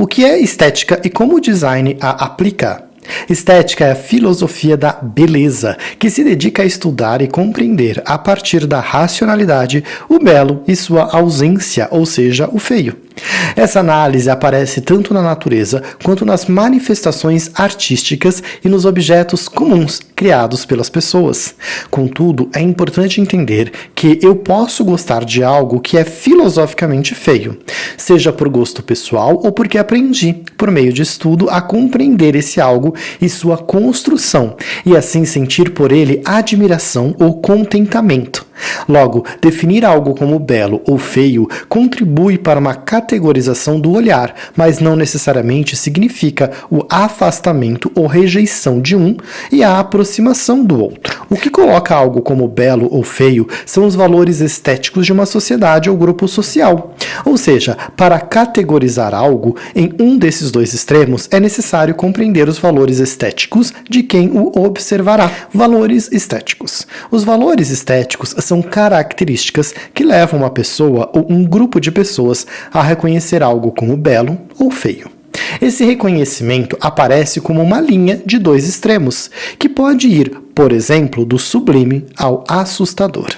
O que é estética e como o design a aplica? Estética é a filosofia da beleza, que se dedica a estudar e compreender, a partir da racionalidade, o belo e sua ausência, ou seja, o feio. Essa análise aparece tanto na natureza quanto nas manifestações artísticas e nos objetos comuns criados pelas pessoas. Contudo, é importante entender que eu posso gostar de algo que é filosoficamente feio, seja por gosto pessoal ou porque aprendi, por meio de estudo, a compreender esse algo e sua construção, e assim sentir por ele admiração ou contentamento. Logo, definir algo como belo ou feio contribui para uma categorização do olhar, mas não necessariamente significa o afastamento ou rejeição de um e a aproximação do outro. O que coloca algo como belo ou feio são os valores estéticos de uma sociedade ou grupo social. Ou seja, para categorizar algo em um desses dois extremos, é necessário compreender os valores estéticos de quem o observará. Valores estéticos. Os valores estéticos são características que levam uma pessoa ou um grupo de pessoas a reconhecer algo como belo ou feio. Esse reconhecimento aparece como uma linha de dois extremos, que pode ir, por exemplo, do sublime ao assustador.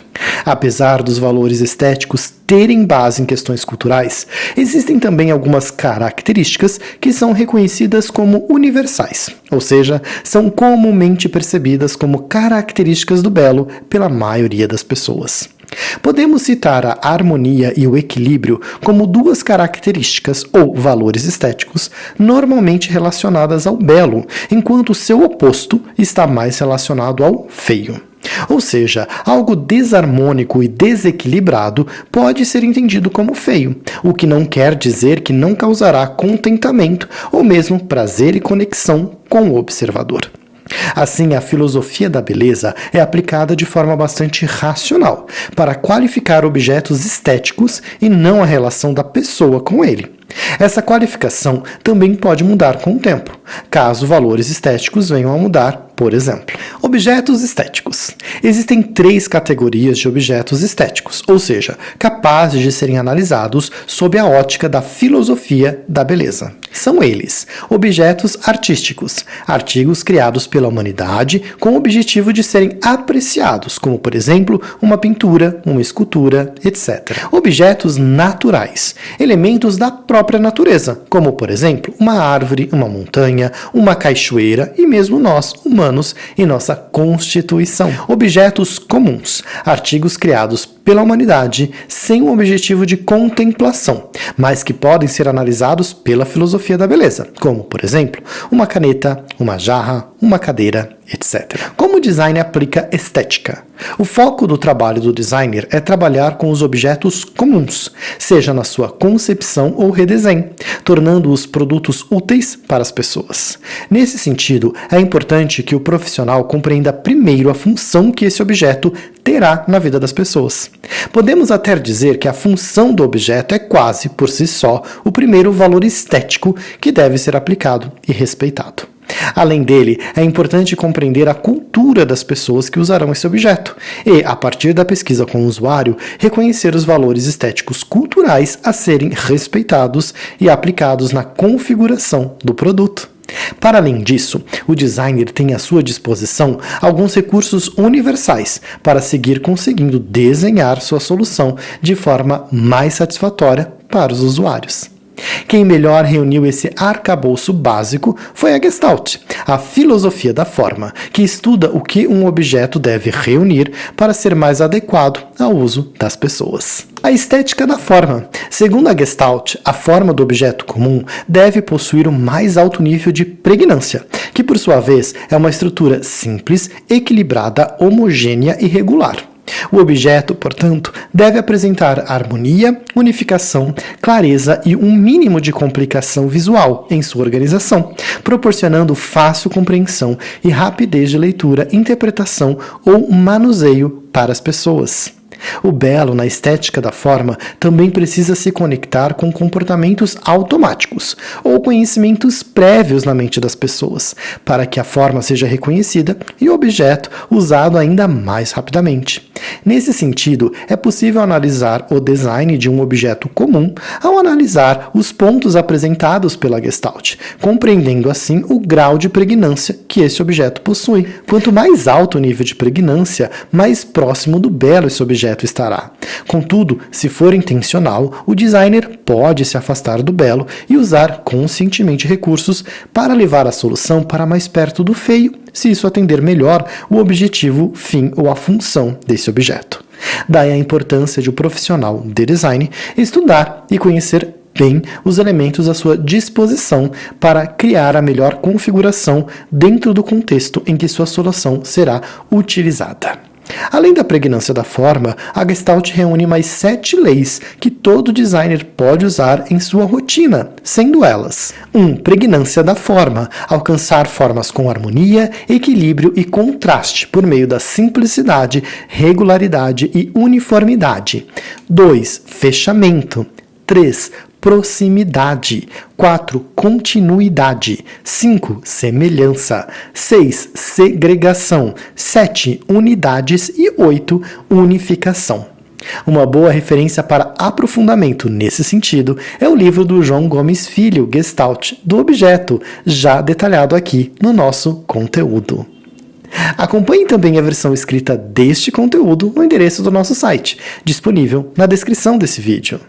Apesar dos valores estéticos terem base em questões culturais, existem também algumas características que são reconhecidas como universais, ou seja, são comumente percebidas como características do belo pela maioria das pessoas. Podemos citar a harmonia e o equilíbrio como duas características ou valores estéticos normalmente relacionadas ao belo, enquanto seu oposto está mais relacionado ao feio. Ou seja, algo desarmônico e desequilibrado pode ser entendido como feio, o que não quer dizer que não causará contentamento ou mesmo prazer e conexão com o observador. Assim, a filosofia da beleza é aplicada de forma bastante racional, para qualificar objetos estéticos e não a relação da pessoa com ele. Essa qualificação também pode mudar com o tempo, caso valores estéticos venham a mudar, por exemplo. Objetos estéticos. Existem 3 categorias de objetos estéticos, ou seja, capazes de serem analisados sob a ótica da filosofia da beleza. São eles: objetos artísticos, artigos criados pela humanidade com o objetivo de serem apreciados, como por exemplo, uma pintura, uma escultura, etc. Objetos naturais, elementos da própria natureza, como por exemplo, uma árvore, uma montanha, uma cachoeira e mesmo nós, humanos, em nossa constituição. Objetos comuns, artigos criados pela humanidade sem o objetivo de contemplação, mas que podem ser analisados pela filosofia da beleza, como, por exemplo, uma caneta, uma jarra, uma cadeira, etc. Como o design aplica estética? O foco do trabalho do designer é trabalhar com os objetos comuns, seja na sua concepção ou redesenho, tornando os produtos úteis para as pessoas. Nesse sentido, é importante que o profissional compreenda primeiro a função que esse objeto terá na vida das pessoas. Podemos até dizer que a função do objeto é quase, por si só, o primeiro valor estético que deve ser aplicado e respeitado. Além dele, é importante compreender a cultura das pessoas que usarão esse objeto e, a partir da pesquisa com o usuário, reconhecer os valores estéticos culturais a serem respeitados e aplicados na configuração do produto. Para além disso, o designer tem à sua disposição alguns recursos universais para seguir conseguindo desenhar sua solução de forma mais satisfatória para os usuários. Quem melhor reuniu esse arcabouço básico foi a Gestalt, a filosofia da forma, que estuda o que um objeto deve reunir para ser mais adequado ao uso das pessoas. A estética da forma. Segundo a Gestalt, a forma do objeto comum deve possuir o mais alto nível de pregnância, que por sua vez é uma estrutura simples, equilibrada, homogênea e regular. O objeto, portanto, deve apresentar harmonia, unificação, clareza e um mínimo de complicação visual em sua organização, proporcionando fácil compreensão e rapidez de leitura, interpretação ou manuseio para as pessoas. O belo na estética da forma também precisa se conectar com comportamentos automáticos ou conhecimentos prévios na mente das pessoas, para que a forma seja reconhecida e o objeto usado ainda mais rapidamente. Nesse sentido, é possível analisar o design de um objeto comum ao analisar os pontos apresentados pela Gestalt, compreendendo assim o grau de pregnância que esse objeto possui. Quanto mais alto o nível de pregnância, mais próximo do belo esse objeto estará. Contudo, se for intencional, o designer pode se afastar do belo e usar conscientemente recursos para levar a solução para mais perto do feio, se isso atender melhor o objetivo, fim ou a função desse objeto. Daí a importância de um profissional de design estudar e conhecer bem os elementos à sua disposição para criar a melhor configuração dentro do contexto em que sua solução será utilizada. Além da pregnância da forma, a Gestalt reúne mais 7 leis que todo designer pode usar em sua rotina, sendo elas: 1. Pregnância da forma, alcançar formas com harmonia, equilíbrio e contraste por meio da simplicidade, regularidade e uniformidade. 2. Fechamento. 3. Proximidade. 4. Continuidade. 5. Semelhança. 6. Segregação. 7. Unidades. E 8. Unificação. Uma boa referência para aprofundamento nesse sentido é o livro do João Gomes Filho, Gestalt do Objeto, já detalhado aqui no nosso conteúdo. Acompanhe também a versão escrita deste conteúdo no endereço do nosso site, disponível na descrição desse vídeo.